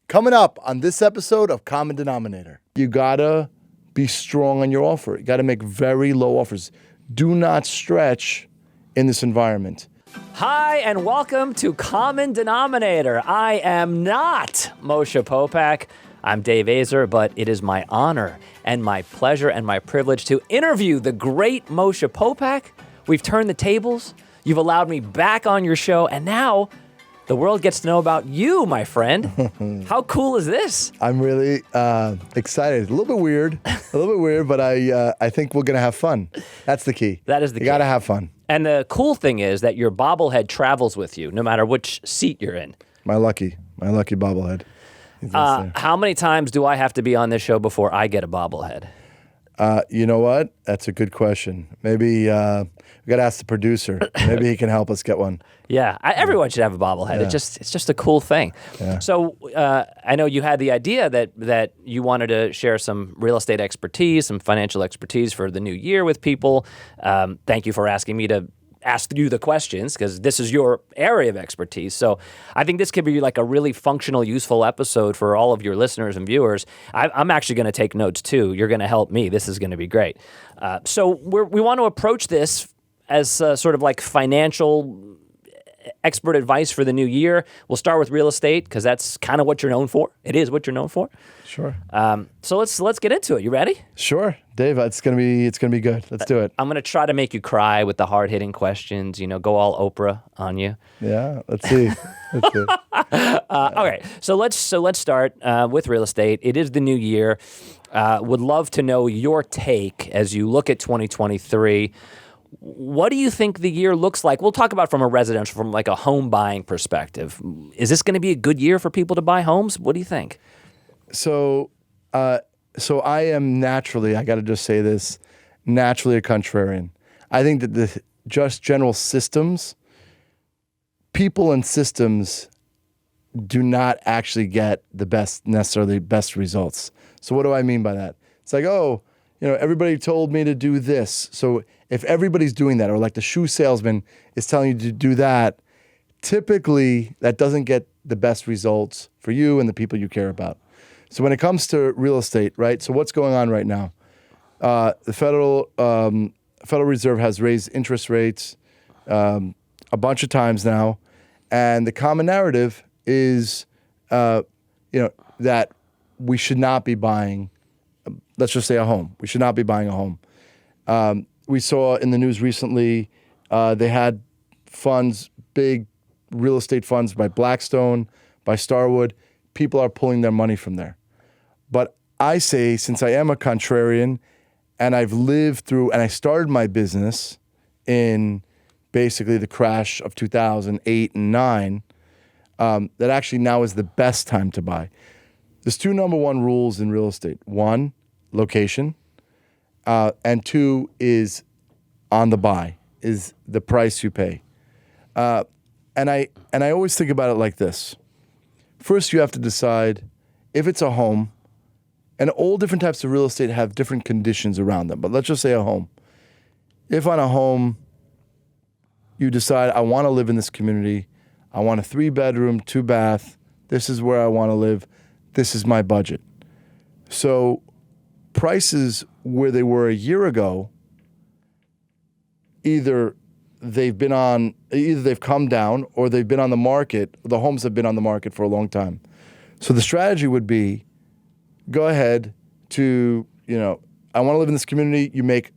Coming up on this episode of Common Denominator, you gotta be strong on your offer. You gotta make very low offers. Do not stretch in this environment. Hi, and welcome to Common Denominator. I am not Moshe Popack. I'm Dave Azer, but it is my honor and my pleasure and my privilege to interview the great Moshe Popack. We've turned the tables. You've allowed me back on your show, and now the world gets to know about you, my friend. How cool is this? I'm really excited. A little bit weird, but I think we're gonna have fun. That's the key. That is the key. You gotta have fun. And the cool thing is that your bobblehead travels with you, no matter which seat you're in. My lucky bobblehead. How many times do I have to be on this show before I get a bobblehead? You know what? That's a good question. Maybe we got to ask the producer. Maybe he can help us get one. Yeah, everyone should have a bobblehead. Yeah. It's just a cool thing. Yeah. So I know you had the idea that you wanted to share some real estate expertise, some financial expertise for the new year with people. Thank you for asking me to ask you the questions, because this is your area of expertise. So I think this could be like a really functional, useful episode for all of your listeners and viewers. I'm actually going to take notes too. You're going to help me. This is going to be great. So we want to approach this as sort of like financial expert advice for the new year. We'll start with real estate because that's kind of what you're known for. It is what you're known for. Sure. So let's get into it. You ready? Sure, Dave. It's gonna be good. Let's do it. I'm gonna try to make you cry with the hard hitting questions. Go all Oprah on you. Yeah. Let's see. Okay. So let's start with real estate. It is the new year. Would love to know your take as you look at 2023. What do you think the year looks like? We'll talk about from like a home buying perspective. Is this going to be a good year for people to buy homes? What do you think? So I am naturally, I got to just say this, naturally a contrarian. I think that the just general systems, people and systems do not actually get necessarily best results. So what do I mean by that? It's like, everybody told me to do this. So if everybody's doing that, or like the shoe salesman is telling you to do that, typically that doesn't get the best results for you and the people you care about. So when it comes to real estate, right? So what's going on right now? The Federal Reserve has raised interest rates a bunch of times now, and the common narrative is, that we should not be buying. Let's just say a home. We should not be buying a home. We saw in the news recently, they had funds, big real estate funds by Blackstone, by Starwood. People are pulling their money from there. But I say, since I am a contrarian and I've lived through, and I started my business in basically the crash of 2008 and 9, that actually now is the best time to buy. There's two number one rules in real estate. One, location. And two is on the buy, is the price you pay. And I always think about it like this. First, you have to decide if it's a home, and all different types of real estate have different conditions around them. But let's just say a home. If on a home, you decide, I want to live in this community, I want a 3-bedroom, 2-bath, this is where I want to live, this is my budget. So prices where they were a year ago, either they've come down or they've been on the market. The homes have been on the market for a long time. So the strategy would be, go ahead to, I want to live in this community. You make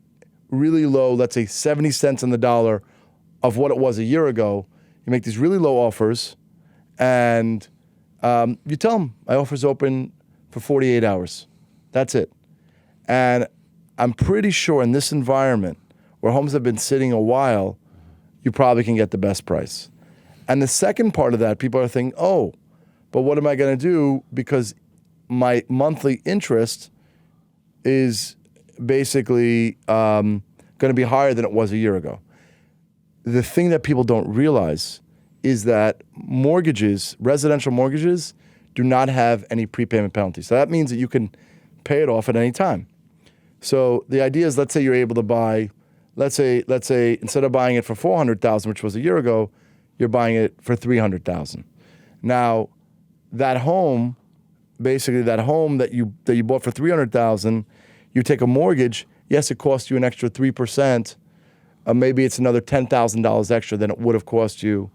really low, let's say 70 cents on the dollar of what it was a year ago. You make these really low offers, and you tell them, my offer's open for 48 hours. That's it. And I'm pretty sure in this environment where homes have been sitting a while, you probably can get the best price. And the second part of that, people are thinking, but what am I going to do? Because my monthly interest is basically going to be higher than it was a year ago. The thing that people don't realize is that residential mortgages, do not have any prepayment penalties. So that means that you can pay it off at any time. So the idea is, let's say you're able to buy, let's say instead of buying it for $400,000, which was a year ago, you're buying it for $300,000. Now, that home basically that home that you bought for $300,000, you take a mortgage. Yes, it costs you an extra 3%. Maybe it's another $10,000 extra than it would have cost you,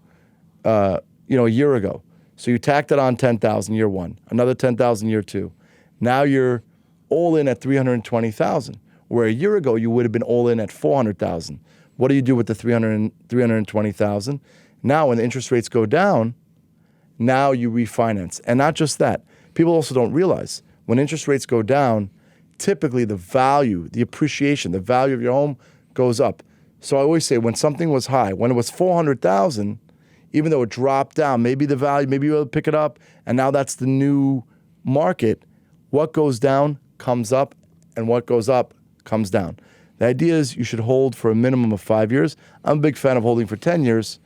a year ago. So you tacked it on $10,000 year one, another $10,000 year two. Now you're all in at $320,000, where a year ago you would have been all in at $400,000. What do you do with the $320,000? Now, when the interest rates go down, now you refinance. And not just that. People also don't realize when interest rates go down, typically the value, the appreciation, the value of your home goes up. So I always say when something was high, when it was $400,000, even though it dropped down, maybe the value, maybe you'll pick it up, and now that's the new market. What goes down comes up, and what goes up comes down. The idea is you should hold for a minimum of 5 years. I'm a big fan of holding for 10 years,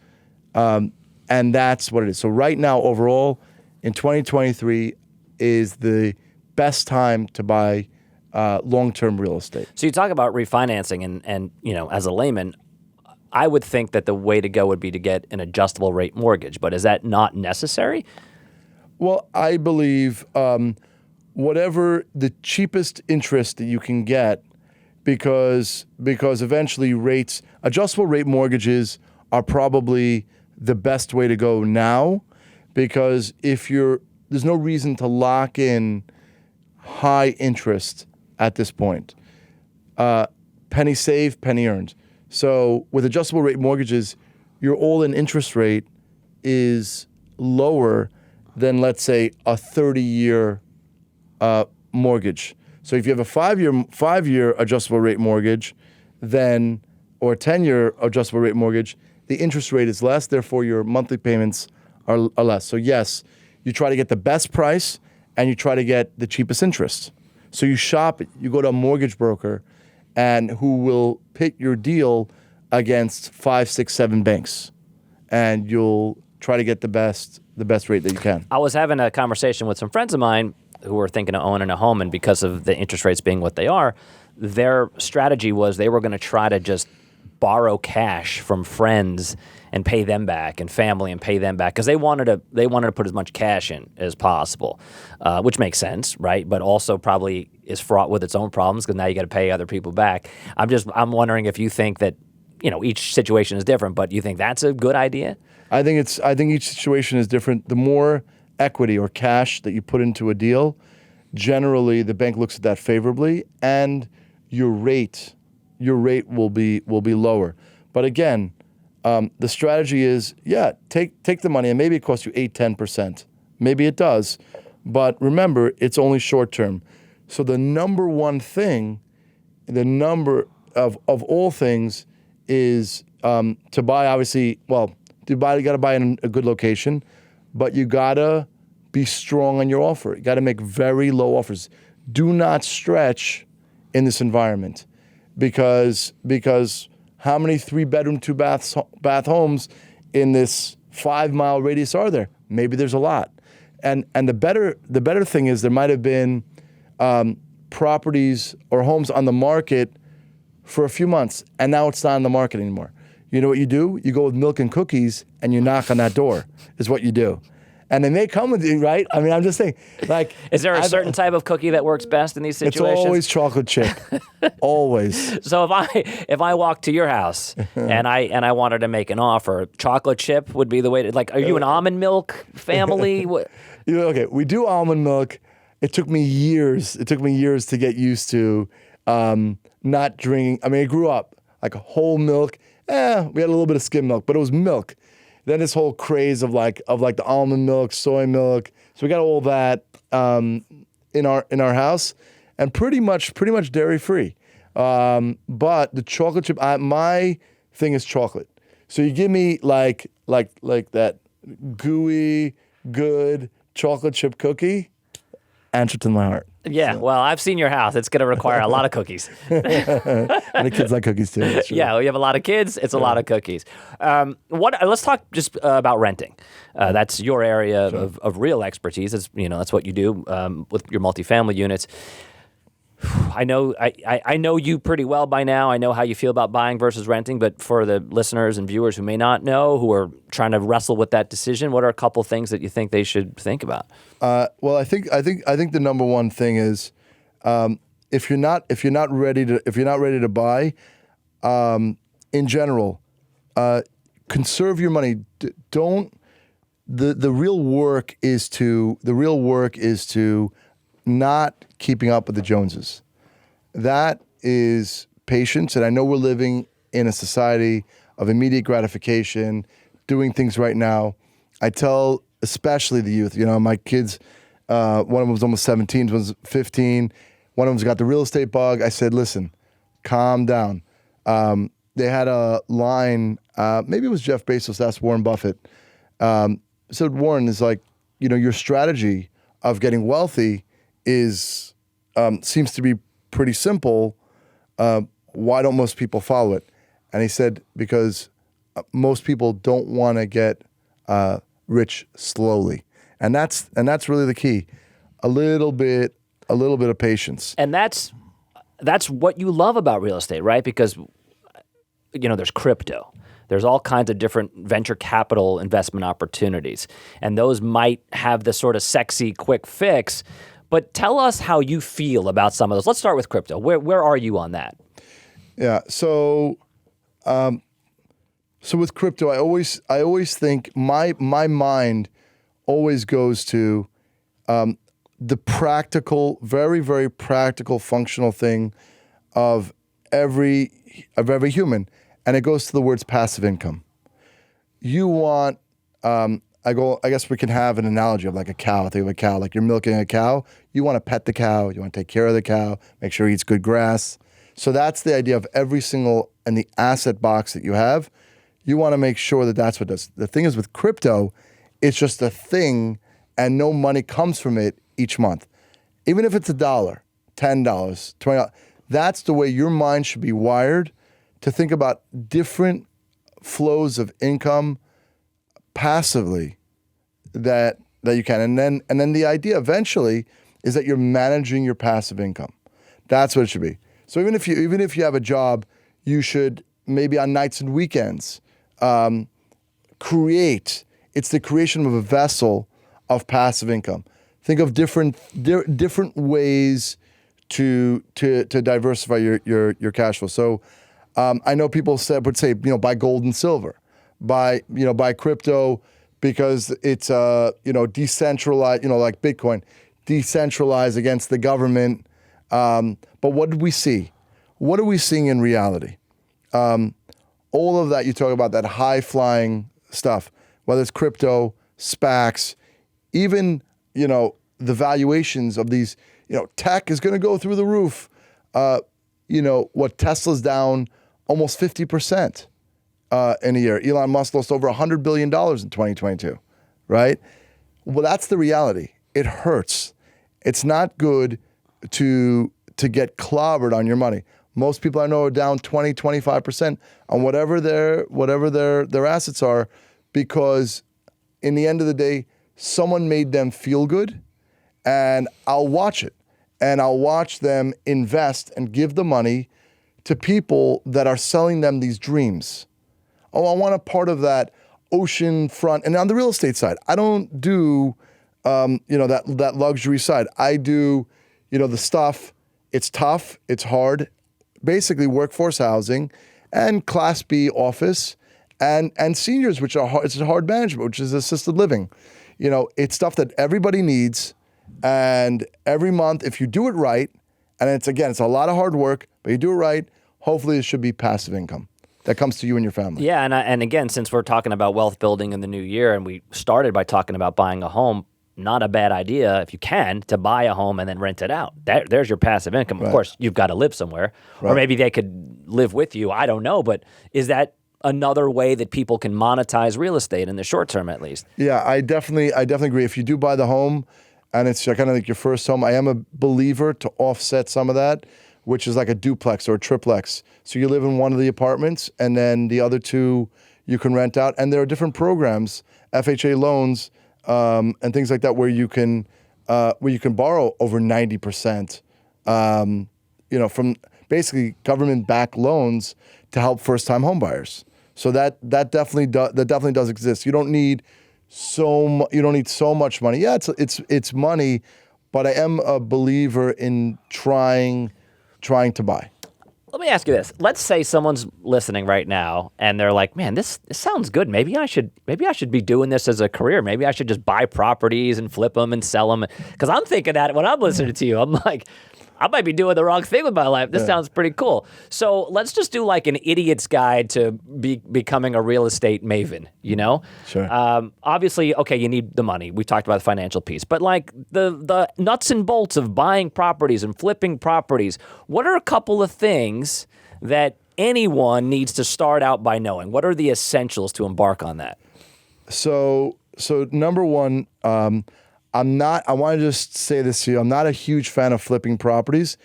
and that's what it is. So right now, overall, in 2023 is the best time to buy long-term real estate. So you talk about refinancing, and as a layman, I would think that the way to go would be to get an adjustable rate mortgage, but is that not necessary? Well, I believe whatever the cheapest interest that you can get, because eventually adjustable rate mortgages are probably the best way to go now, because there's no reason to lock in high interest at this point. Penny saved, penny earned. So with adjustable rate mortgages, your all-in interest rate is lower than, let's say, a 30-year mortgage. So if you have a five-year adjustable rate mortgage, then or a 10-year adjustable rate mortgage, the interest rate is less. Therefore, your monthly payments are less. So yes, you try to get the best price and you try to get the cheapest interest. So you shop, you go to a mortgage broker, and who will pit your deal against 5, 6, 7 banks, and you'll try to get the best rate that you can. I was having a conversation with some friends of mine who were thinking of owning a home, and because of the interest rates being what they are, their strategy was they were going to try to just borrow cash from friends and pay them back, and family and pay them back, because they wanted to put as much cash in as possible, which makes sense, right? But also probably is fraught with its own problems, because now you got to pay other people back. I'm wondering if you think that each situation is different, but you think that's a good idea? I think each situation is different. The more equity or cash that you put into a deal, generally the bank looks at that favorably, and your rate will be lower. But again, the strategy is, take the money, and maybe it costs you 8-10%. Maybe it does, but remember, it's only short term. So the number one thing, the number of all things, is to buy. Obviously, you got to buy in a good location, but you gotta be strong on your offer. You got to make very low offers. Do not stretch in this environment, because how many 3-bedroom, 2-bath homes in this 5-mile radius are there? Maybe there's a lot. And the better thing is there might have been properties or homes on the market for a few months, and now it's not on the market anymore. You know what you do? You go with milk and cookies, and you knock on that door, is what you do. And they may come with you, right? I mean, I'm just saying, like... Is there a certain type of cookie that works best in these situations? It's always chocolate chip. Always. So if I walk to your house and I wanted to make an offer, chocolate chip would be the way to... Like, are you an almond milk family? Okay, we do almond milk. It took me years to get used to not drinking. I mean, I grew up like a whole milk. We had a little bit of skim milk, but it was milk. Then this whole craze of the almond milk, soy milk. So we got all that in our house, and pretty much dairy free. But the chocolate chip, my thing is chocolate. So you give me like that gooey, good chocolate chip cookie, answer to my heart. Yeah, So. Well, I've seen your house. It's going to require a lot of cookies. And the kids like cookies too. That's true. Yeah, well, you have a lot of kids. It's a lot of cookies. Let's talk just about renting. That's your area of real expertise. That's what you do with your multifamily units. I know you pretty well by now. I know how you feel about buying versus renting, but for the listeners and viewers who may not know, who are trying to wrestle with that decision, what are a couple things that you think they should think about? Well, I think the number one thing is if you're not ready to buy, in general, conserve your money. Don't. The real work is to not keeping up with the Joneses. That is patience, and I know we're living in a society of immediate gratification, doing things right now. I tell especially the youth, my kids, one of them was almost 17, one was 15, one of them's got the real estate bug. I said, listen, calm down. They had a line, maybe it was Jeff Bezos, that's Warren Buffett. So Warren is like, your strategy of getting wealthy is seems to be pretty simple. Why don't most people follow it? And he said, because most people don't want to get rich slowly, and that's really the key. A little bit of patience. And that's what you love about real estate, right? Because there's crypto. There's all kinds of different venture capital investment opportunities, and those might have the sort of sexy quick fix. But tell us how you feel about some of those. Let's start with crypto. Where are you on that? Yeah. So with crypto, I always think my mind always goes to the practical, very, very practical, functional thing of every human, and it goes to the words passive income. You want, I guess we can have an analogy of like a cow. Think of a cow, like you're milking a cow. You want to pet the cow. You want to take care of the cow, make sure it eats good grass. So that's the idea of every single, in the asset box that you have, you want to make sure that that's what does. The thing is with crypto, it's just a thing and no money comes from it each month. Even if it's $1, $10, $20, that's the way your mind should be wired to think about different flows of income passively that you can. And then the idea eventually is that you're managing your passive income. That's what it should be. So even if you have a job, you should maybe on nights and weekends create. It's the creation of a vessel of passive income. Think of different ways to diversify your cash flow. So I know people would say buy gold and silver, buy crypto because it's decentralized, like Bitcoin, decentralized against the government. But what did we see? What are we seeing in reality? All of that you talk about, that high flying stuff, whether it's crypto, SPACs, even the valuations of these, tech is going to go through the roof. What Tesla's down almost 50% in a year. Elon Musk lost over $100 billion in 2022, right? Well, that's the reality. It hurts. It's not good to get clobbered on your money. Most people I know are down 20, 25% on whatever their assets are, because in the end of the day, someone made them feel good, and I'll watch it. And I'll watch them invest and give the money to people that are selling them these dreams. Oh, I want a part of that ocean front. And on the real estate side, I don't do, that luxury side. I do, the stuff. It's tough. It's hard. Basically, workforce housing and Class B office and seniors, which are hard. It's hard management, which is assisted living. It's stuff that everybody needs. And every month, if you do it right, and it's a lot of hard work, but you do it right, hopefully it should be passive income that comes to you and your family. Yeah, and again, since we're talking about wealth building in the new year, and we started by talking about buying a home, not a bad idea, if you can, to buy a home and then rent it out. There's your passive income. Of course, you've got to live somewhere, or maybe they could live with you. I don't know, but is that another way that people can monetize real estate in the short term, at least? Yeah, I definitely agree. If you do buy the home, and it's kind of like your first home, I am a believer to offset some of that, which is like a duplex or a triplex. So you live in one of the apartments, and then the other two you can rent out. And there are different programs, FHA loans, and things like that, where you can borrow over 90% from basically government-backed loans to help first-time homebuyers. So that definitely does exist. You don't need so much money. Yeah, it's money, but I am a believer in trying to buy. Let me ask you this. Let's say someone's listening right now and they're like, man, this sounds good. Maybe I should be doing this as a career. Maybe I should just buy properties and flip them and sell them. Because I'm thinking that when I'm listening to you, I'm like, I might be doing the wrong thing with my life. This sounds pretty cool. So let's just do like an idiot's guide to becoming a real estate maven, Sure. Obviously, okay, you need the money. We talked about the financial piece. But like the nuts and bolts of buying properties and flipping properties, what are a couple of things that anyone needs to start out by knowing? What are the essentials to embark on that? So number one, I want to just say this to you. I'm not a huge fan of flipping properties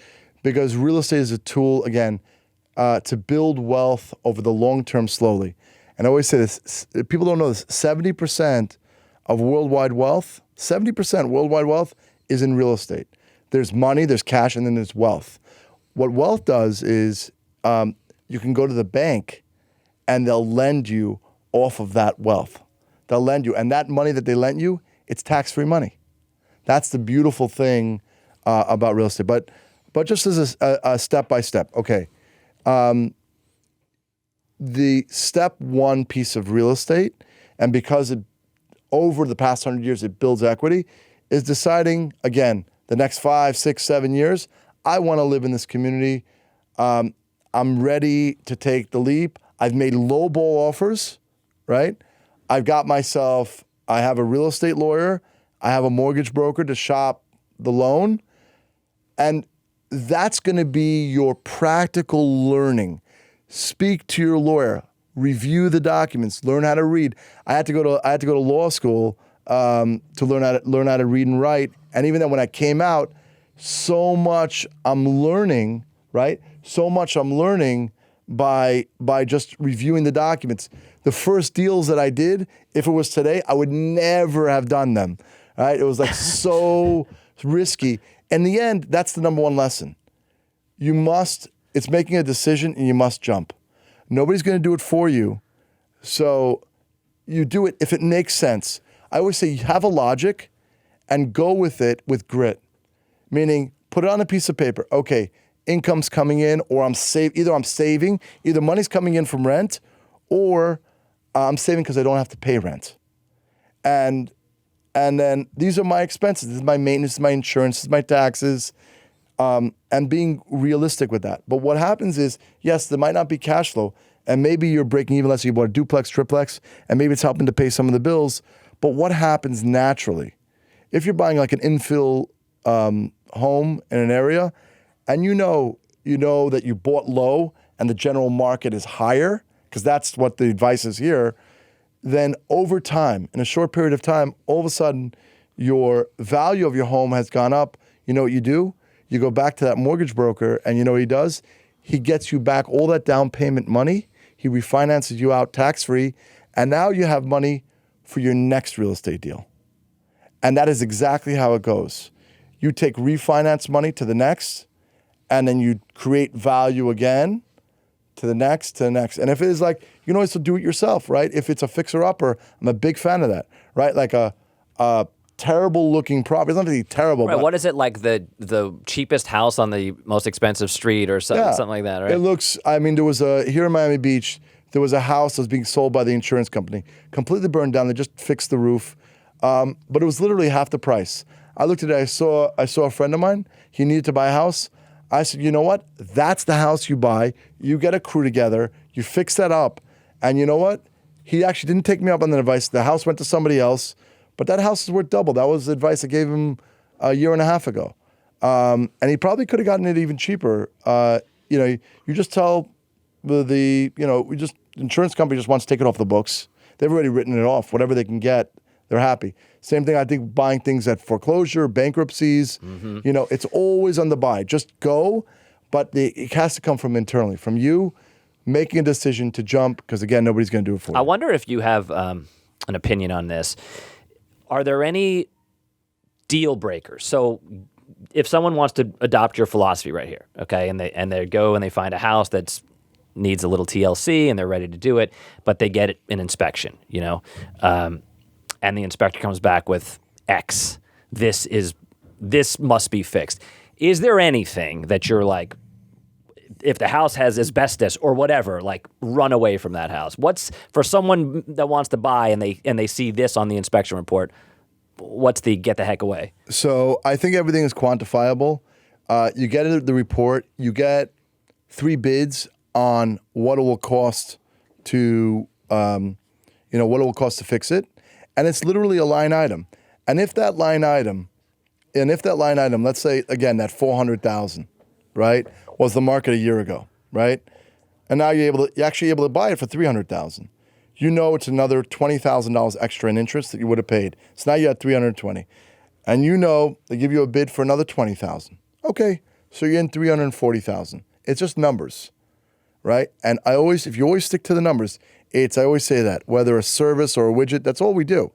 because real estate is a tool, again, to build wealth over the long term slowly. And I always say this, people don't know this, 70% of worldwide wealth, 70% worldwide wealth is in real estate. There's money, there's cash, and then there's wealth. What wealth does is you can go to the bank and they'll lend you off of that wealth. They'll lend you, and that money that they lend you, it's tax-free money. That's the beautiful thing about real estate. But just as a step-by-step, okay. The step one piece of real estate, and because over the past 100 years it builds equity, is deciding, again, the next 5, 6, 7 years, I want to live in this community. I'm ready to take the leap. I've made lowball offers, right? I have a real estate lawyer. I have a mortgage broker to shop the loan. And that's going to be your practical learning. Speak to your lawyer, review the documents, learn how to read. I had to go to law school to learn how to read and write. And even then, when I came out, so much I'm learning, right? So much I'm learning by just reviewing the documents. The first deals that I did, if it was today, I would never have done them. Right? It was like so risky. In the end, that's the number one lesson. It's making a decision and you must jump. Nobody's going to do it for you. So you do it if it makes sense. I always say you have a logic and go with it with grit. Meaning put it on a piece of paper. Okay, income's coming in or I'm saving, either money's coming in from rent or I'm saving because I don't have to pay rent. And then these are my expenses. This is my maintenance, this is my insurance, this is my taxes, and being realistic with that. But what happens is, yes, there might not be cash flow, and maybe you're breaking even less, you bought a duplex, triplex, and maybe it's helping to pay some of the bills. But what happens naturally? If you're buying like an infill home in an area, and you know that you bought low and the general market is higher, because that's what the advice is here, then over time, in a short period of time, all of a sudden, your value of your home has gone up. You know what you do? You go back to that mortgage broker, and you know what he does? He gets you back all that down payment money. He refinances you out tax-free, and now you have money for your next real estate deal. And that is exactly how it goes. You take refinance money to the next, and then you create value again to the next, to the next. And if it is like, you can always do it yourself, right? If it's a fixer-upper, I'm a big fan of that, right? Like a terrible-looking property. It's not really terrible. Right, but what is it, like the cheapest house on the most expensive street or something like that, right? It looks, there was here in Miami Beach, there was a house that was being sold by the insurance company, completely burned down. They just fixed the roof, but it was literally half the price. I looked at it, I saw a friend of mine, he needed to buy a house. I said, you know what? That's the house you buy. You get a crew together, you fix that up. And you know what? He actually didn't take me up on the advice. The house went to somebody else, but that house is worth double. That was the advice I gave him a year and a half ago. And he probably could have gotten it even cheaper. You just tell the insurance company just wants to take it off the books. They've already written it off. Whatever they can get, they're happy. Same thing, I think, buying things at foreclosure, bankruptcies. Mm-hmm. It's always on the buy. Just go, but it has to come from internally, from you making a decision to jump, because, again, nobody's going to do it for you. I wonder if you have an opinion on this. Are there any deal breakers? So if someone wants to adopt your philosophy right here, okay, and they go and they find a house that's needs a little TLC and they're ready to do it, but they get an inspection, and the inspector comes back with X. This must be fixed. Is there anything that you're like, if the house has asbestos or whatever, like run away from that house? What's for someone that wants to buy and they see this on the inspection report? What's the get the heck away? So I think everything is quantifiable. You get the report. You get 3 bids on what it will cost to, what it will cost to fix it, and it's literally a line item. And if that line item, let's say again that 400,000, right, was the market a year ago, right, and now you're actually able to buy it for 300,000. It's another $20,000 extra in interest that you would have paid. So now you're at 320, and they give you a bid for another 20,000. Okay, so you're in 340,000. It's just numbers, right? And if you always stick to the numbers, I always say that whether a service or a widget, that's all we do.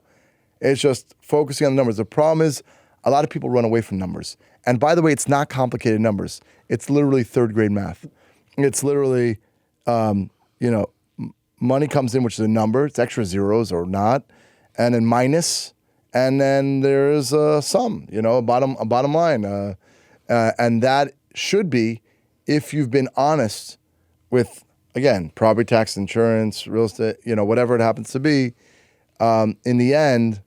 It's just focusing on the numbers. The problem is a lot of people run away from numbers. And by the way, it's not complicated numbers. It's literally 3rd grade math. It's literally, money comes in, which is a number. It's extra zeros or not, and then minus, and then there's a sum. A bottom line, and that should be, if you've been honest with, again, property tax, insurance, real estate, whatever it happens to be. In the end,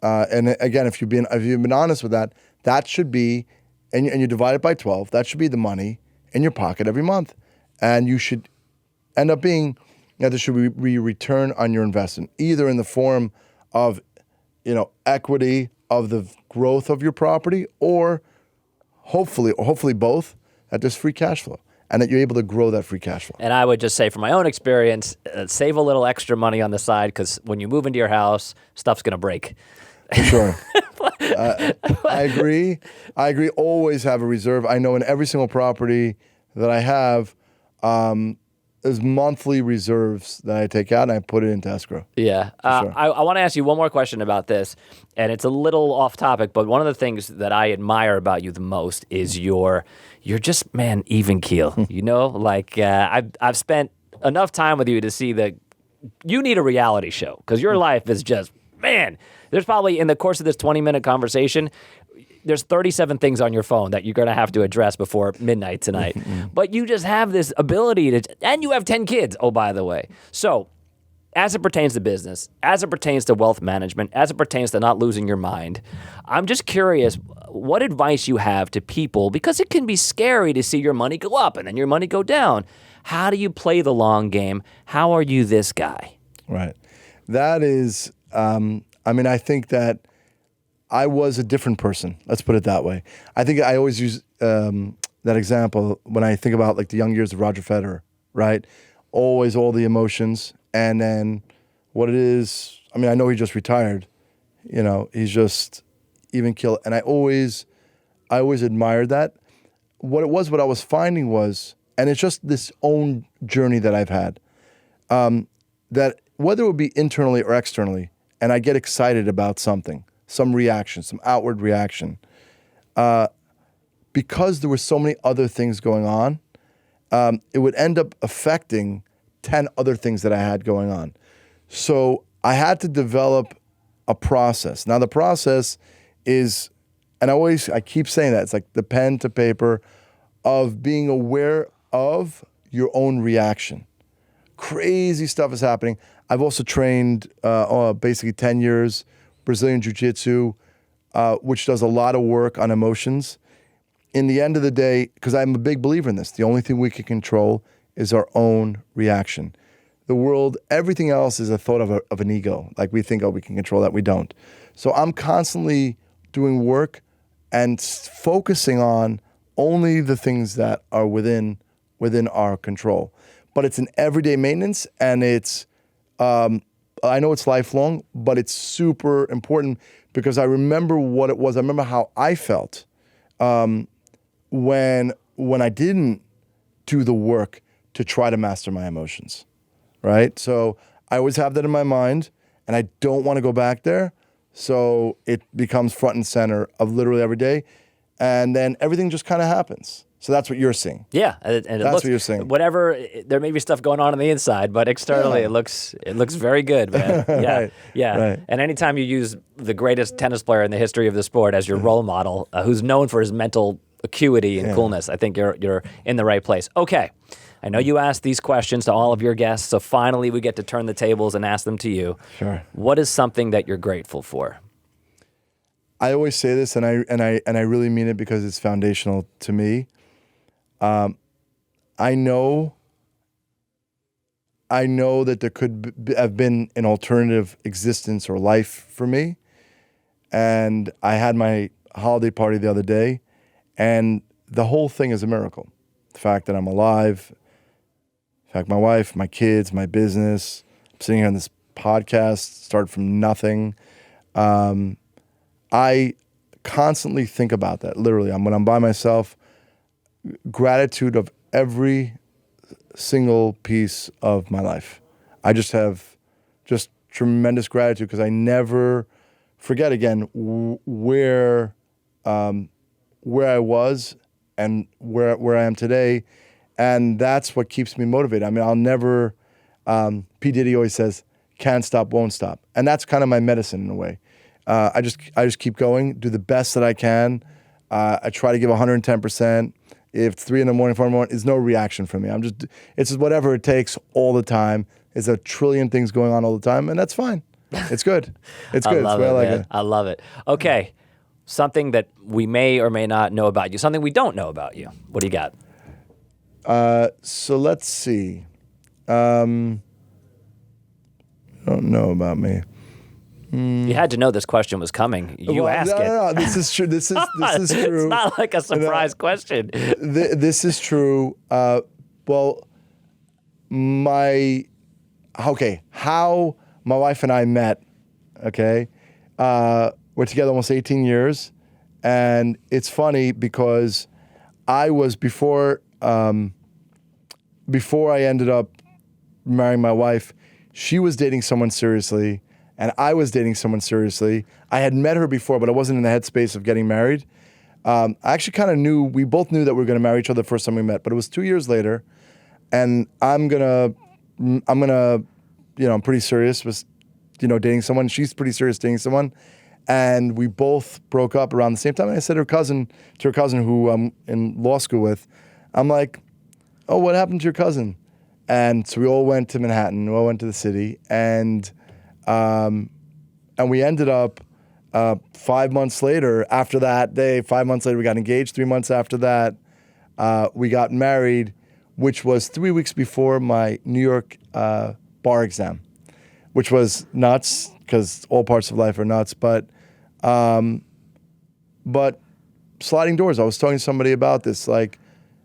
and again, if you've been honest with that, that should be, and you divide it by 12. That should be the money in your pocket every month, and you should end up being. There should be return on your investment, either in the form of, equity of the growth of your property, or hopefully both, that there's free cash flow and that you're able to grow that free cash flow. And I would just say, from my own experience, save a little extra money on the side, because when you move into your house, stuff's going to break. For sure. I agree. Always have a reserve. I know in every single property that I have, there's monthly reserves that I take out and I put it into escrow. Yeah. Sure. I want to ask you one more question about this, and it's a little off topic, but one of the things that I admire about you the most is you're just, man, even keel. I've spent enough time with you to see that you need a reality show, because your life is just, man, there's probably, in the course of this 20-minute conversation, there's 37 things on your phone that you're going to have to address before midnight tonight. But you just have this ability and you have 10 kids, oh, by the way. So as it pertains to business, as it pertains to wealth management, as it pertains to not losing your mind, I'm just curious what advice you have to people, because it can be scary to see your money go up and then your money go down. How do you play the long game? How are you this guy? Right. That is, I think that I was a different person. Let's put it that way. I think I always use that example when I think about the young years of Roger Federer, right? Always all the emotions, and then what it is. I know he just retired. He's just even killed. And I always admired that. What I was finding was, and it's just this own journey that I've had, that whether it would be internally or externally, and I get excited about something, some reaction, some outward reaction, because there were so many other things going on, it would end up affecting 10 other things that I had going on. So I had to develop a process. Now the process is, and I keep saying that, it's like the pen to paper of being aware of your own reaction. Crazy stuff is happening. I've also trained basically 10 years Brazilian Jiu-Jitsu, which does a lot of work on emotions. In the end of the day, because I'm a big believer in this, the only thing we can control is our own reaction. The world, everything else is a thought of an ego. Like we think, we can control that. We don't. So I'm constantly doing work and focusing on only the things that are within our control. But it's an everyday maintenance, and it's, I know it's lifelong, but it's super important, because I remember what it was. I remember how I felt when I didn't do the work to try to master my emotions, right? So I always have that in my mind, and I don't want to go back there. So it becomes front and center of literally every day. and then everything just kind of happens. So that's what you're seeing. Yeah, and That's it looks, what you're saying. Whatever, there may be stuff going on the inside, but externally Yeah. it looks very good, man. Yeah, Right, yeah. right. And anytime you use the greatest tennis player in the history of the sport as your role model, who's known for his mental acuity and coolness, I think you're in the right place. Okay, I know you asked these questions to all of your guests, so finally we get to turn the tables and ask them to you. Sure. What is something that you're grateful for? I always say this, and I really mean it because it's foundational to me. I know that there could have been an alternative existence or life for me. And I had my holiday party the other day, and the whole thing is a miracle. The fact that I'm alive, the fact my wife, my kids, my business, I'm sitting here on this podcast, started from nothing. I constantly think about that, literally. When I'm by myself, gratitude of every single piece of my life. I just have just tremendous gratitude because I never forget again where I was and where I am today, and that's what keeps me motivated. I mean, I'll never. P. Diddy always says, "Can't stop, won't stop," and that's kind of my medicine in a way. I just keep going, do the best that I can. I try to give 110%. If it's 3 a.m, 4 a.m, there's no reaction from me. It's just whatever it takes all the time. There's a trillion things going on all the time, and that's fine. It's good. It's good. I love it's it, like man. it. I love it. Okay, something that we may or may not know about you, something we don't know about you. What do you got? So let's see. Don't know about me. You had to know this question was coming. You asked it. No. This is true. This is true. It's not like a surprise question. This is true. Well, how my wife and I met, okay? We're together almost 18 years. And it's funny because I was, before I ended up marrying my wife, she was dating someone seriously, and I was dating someone seriously. I had met her before, but I wasn't in the headspace of getting married. I actually kind of knew, we both knew that we were going to marry each other the first time we met, but it was 2 years later, and I'm pretty serious with, dating someone. She's pretty serious dating someone, and we both broke up around the same time. And I said to her cousin who I'm in law school with, I'm like, "Oh, what happened to your cousin?" And so we all went to Manhattan, we all went to the city, and we ended up 5 months later, after that day, 5 months later, we got engaged. 3 months after that, we got married, which was 3 weeks before my New York bar exam, which was nuts because all parts of life are nuts. But sliding doors, I was talking to somebody about this, like,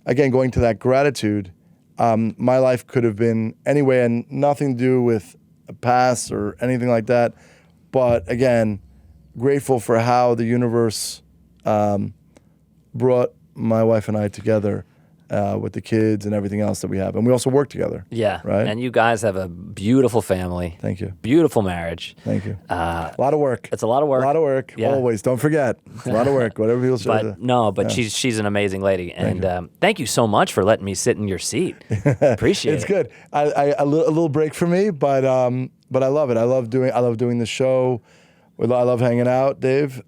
again, going to that gratitude. My life could have been anyway, and nothing to do with a past or anything like that. But again, grateful for how the universe brought my wife and I together with the kids and everything else that we have. And we also work together. Yeah. Right? And you guys have a beautiful family. Thank you. Beautiful marriage. Thank you. A lot of work. It's a lot of work. A lot of work. Yeah. Always. Don't forget. It's a lot of work. Whatever people say. But she's an amazing lady. And thank you so much for letting me sit in your seat. Appreciate It's it. good. A little break for me, but I love it. I love doing the show. I love hanging out, Dave.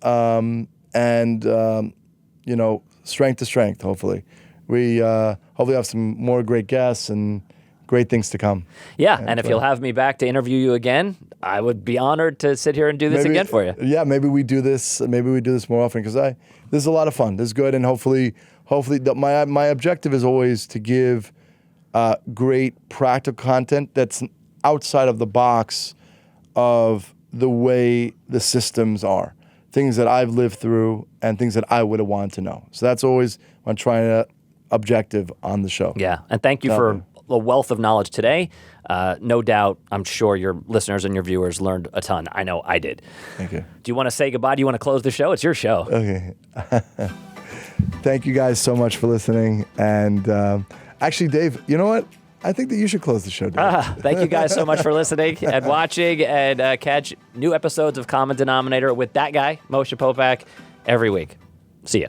Strength to strength, hopefully. We hopefully have some more great guests and great things to come. Yeah, and if you'll have me back to interview you again, I would be honored to sit here and do this again for you. Yeah, maybe we do this more often because this is a lot of fun. This is good, and hopefully my objective is always to give great practical content that's outside of the box of the way the systems are. Things that I've lived through and things that I would have wanted to know. So that's always what I'm trying to objective on the show. Yeah, and thank you for a wealth of knowledge today. No doubt, I'm sure your listeners and your viewers learned a ton. I know I did. Thank you. Do you want to say goodbye? Do you want to close the show? It's your show. Okay. Thank you guys so much for listening. And actually, Dave, you know what? I think that you should close the show, Dave. Thank you guys so much for listening and watching, and catch new episodes of Common Denominator with that guy, Moshe Popack, every week. See ya.